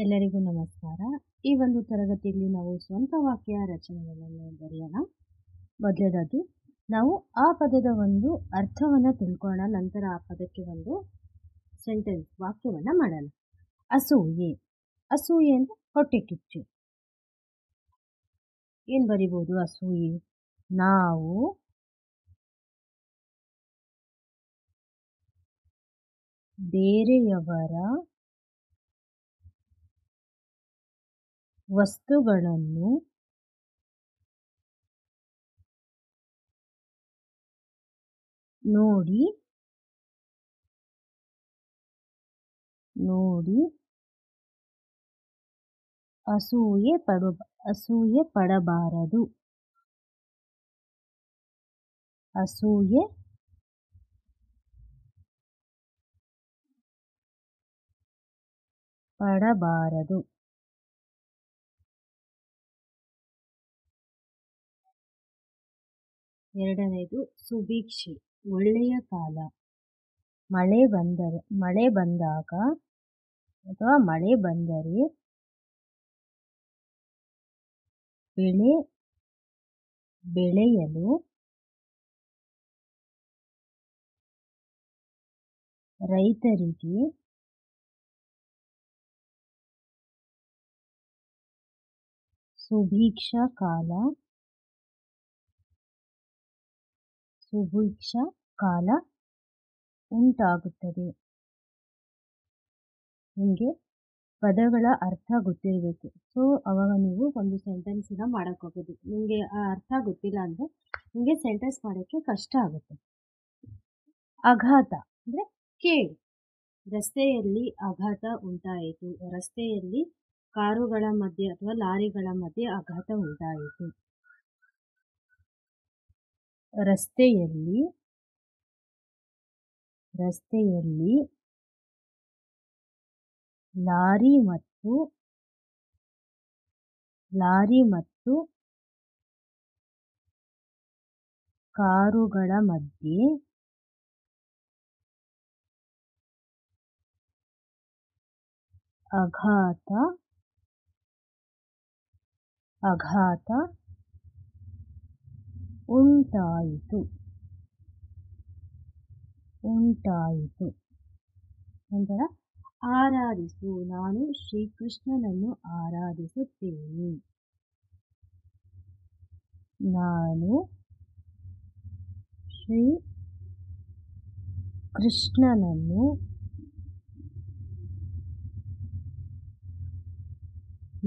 ಎಲ್ಲರಿಗೂ ನಮಸ್ಕಾರ. ಈ ಒಂದು ತರಗತಿಯಲ್ಲಿ ನಾವು ಸ್ವಂತ ವಾಕ್ಯ ರಚನೆಗಳನ್ನು ಬರೆಯೋಣ. ಮೊದಲನೇದಾಗಿ ನಾವು ಆ ಪದದ ಒಂದು ಅರ್ಥವನ್ನು ತಿಳ್ಕೊಳ್ಳೋಣ. ನಂತರ ಆ ಪದಕ್ಕೆ ಒಂದು ಸೆಂಟೆನ್ಸ್ ವಾಕ್ಯವನ್ನು ಮಾಡೋಣ. ಅಸೂಯೆ. ಅಸೂಯೆ ಅಂದರೆ ಹೊಟ್ಟೆ ಕಿಚ್ಚು. ಏನು ಬರಿಬೋದು ಅಸೂಯೆ? ನಾವು ಬೇರೆಯವರ ವಸ್ತುಗಳನ್ನು ನೋಡಿ ಅಸೂಯೆ ಪಡಬಾರದು. ಅಸೂಯೆ ಪಡಬಾರದು. ಎರಡನೇದು ಸುಭಿಕ್ಷೆ, ಒಳ್ಳೆಯ ಕಾಲ. ಮಳೆ ಬಂದಾಗ ಅಥವಾ ಮಳೆ ಬಂದರೆ ಬೆಳೆ ಬೆಳೆಯಲು ರೈತರಿಗೆ ಸುಭಿಕ್ಷ ಕಾಲ ಉಂಟಾಗುತ್ತದೆ. ನಿಮಗೆ ಪದಗಳ ಅರ್ಥ ಗೊತ್ತಿರಬೇಕು. ಸೊ ಅವಾಗ ನೀವು ಒಂದು ಸೆಂಟೆನ್ಸನ್ನ ಮಾಡೋಕ್ಕೋಗೋದು. ನಿಮಗೆ ಆ ಅರ್ಥ ಗೊತ್ತಿಲ್ಲ ಅಂದರೆ ನಿಮಗೆ ಸೆಂಟೆನ್ಸ್ ಮಾಡೋಕ್ಕೆ ಕಷ್ಟ ಆಗುತ್ತೆ. ಆಘಾತ ಅಂದರೆ ಕೇಳಿ. ರಸ್ತೆಯಲ್ಲಿ ಆಘಾತ ಉಂಟಾಯಿತು. ರಸ್ತೆಯಲ್ಲಿ ಕಾರುಗಳ ಮಧ್ಯೆ ಅಥವಾ ಲಾರಿಗಳ ಮಧ್ಯೆ ಆಘಾತ ಉಂಟಾಯಿತು. ರಸ್ತೆಯಲ್ಲಿ ಲಾರಿ ಮತ್ತು ಕಾರುಗಳ ಮಧ್ಯೆ ಆಘಾತ ಉಂಟಾಯಿತು. ನಂತರ ಆರಾಧಿಸು. ನಾನು ಶ್ರೀಕೃಷ್ಣನನ್ನು ಆರಾಧಿಸುತ್ತೇನೆ.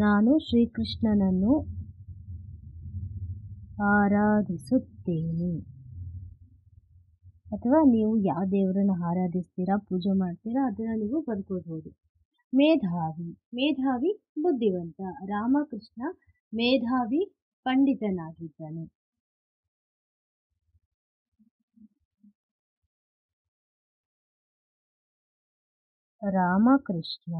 ನಾನು ಶ್ರೀಕೃಷ್ಣನನ್ನು ಆರಾಧಿಸುತ್ತೇನೆ. ಅಥವಾ ನೀವು ಯಾವ ದೇವರನ್ನು ಆರಾಧಿಸ್ತೀರಾ, ಪೂಜೆ ಮಾಡ್ತೀರಾ, ಅದನ್ನು ನೀವು ಬರ್ಕೋಬಹುದು. ಮೇಧಾವಿ ಬುದ್ಧಿವಂತ. ರಾಮಕೃಷ್ಣ ಮೇಧಾವಿ ಪಂಡಿತನಾಗಿದ್ದನು. ರಾಮಕೃಷ್ಣ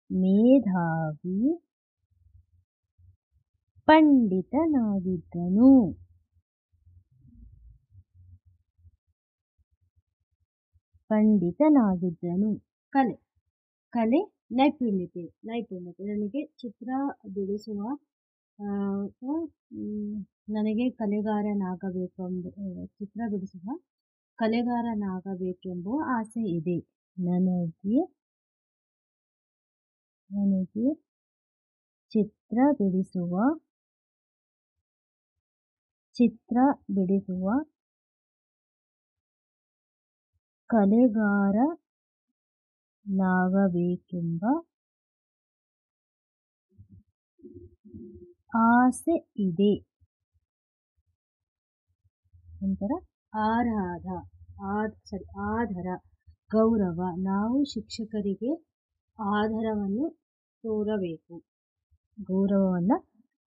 ಮೇಧಾವಿ ಪಂಡಿತನಾಗಿದ್ದನು. ಕಲೆ ನೈಪುಣ್ಯತೆ. ನನಗೆ ಚಿತ್ರ ಬಿಡಿಸುವ ನನಗೆ ಕಲೆಗಾರನಾಗಬೇಕೆಂಬ ಆಸೆ ಇದೆ. ನನಗೆ ಚಿತ್ರ ಬಿಡಿಸುವ ಕಲೆಗಾರನಾಗಬೇಕೆಂಬ ಆಸೆ ಇದೆ. ನಂತರ ಆದರ ಗೌರವ. ನಾವು ಶಿಕ್ಷಕರಿಗೆ ಗೌರವವನ್ನು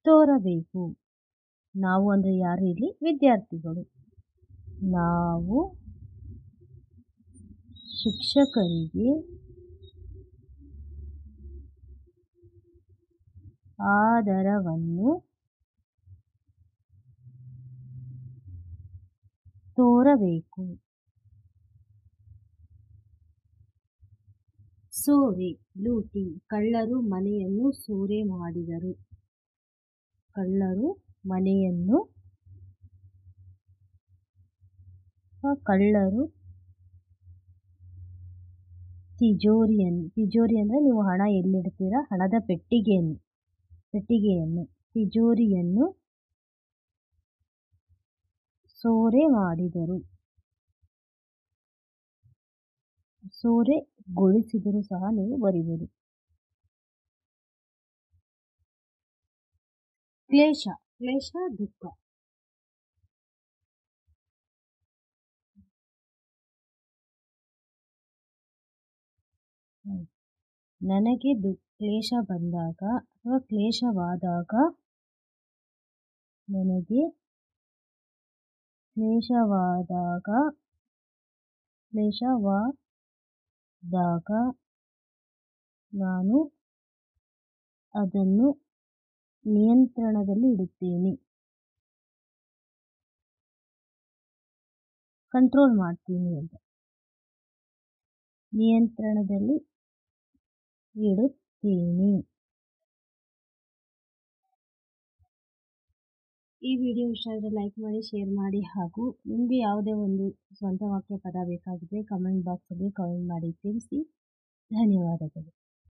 ತೋರಬೇಕು. ನಾವು ಅಂದರೆ ಯಾರು ಇಲ್ಲಿ? ವಿದ್ಯಾರ್ಥಿಗಳು. ನಾವು ಶಿಕ್ಷಕರಿಗೆ ಆದರವನ್ನು ತೋರಬೇಕು. ಸೂರೆ ಲೂಟಿ. ಕಳ್ಳರು ಮನೆಯನ್ನು ಸೂರೆ ಮಾಡಿದರು. ಕಳ್ಳರು ಮನೆಯನ್ನು ಕಳ್ಳರು ತಿಜೋರಿ ಅಂದರೆ ನೀವು ಹಣ ಎಲ್ಲಿಡ್ತೀರಾ, ಹಣದ ಪೆಟ್ಟಿಗೆಯನ್ನು ತಿಜೋರಿಯನ್ನು ಸೂರೆ ಮಾಡಿದರು. ಸೂರೆಗೊಳಿಸಿದರು ಸಹ ನೀವು ಬರಿಬೋದು. ಕ್ಲೇಶ ದುಃಖ. ನನಗೆ ಕ್ಲೇಶ ಬಂದಾಗ ಅಥವಾ ಕ್ಲೇಶವಾದಾಗ, ನನಗೆ ಕ್ಲೇಶವಾದಾಗ ನಾನು ಅದನ್ನು ನಿಯಂತ್ರಣದಲ್ಲಿ ಇಡುತ್ತೇನೆ, ಕಂಟ್ರೋಲ್ ಮಾಡ್ತೀನಿ ಅಂತ. ನಿಯಂತ್ರಣದಲ್ಲಿ ಇಡುತ್ತೇನೆ. ಈ ವಿಡಿಯೋ ಇಷ್ಟ ಆದರೆ ಲೈಕ್ ಮಾಡಿ, ಶೇರ್ ಮಾಡಿ, ಹಾಗೂ ನಿಮಗೆ ಯಾವುದೇ ಒಂದು ಸ್ವಂತ ವಾಕ್ಯ ಪದ ಬೇಕಾಗಿದ್ದರೆ ಕಮೆಂಟ್ ಬಾಕ್ಸಲ್ಲಿ ಕಮೆಂಟ್ ಮಾಡಿ ತಿಳಿಸಿ. ಧನ್ಯವಾದಗಳು.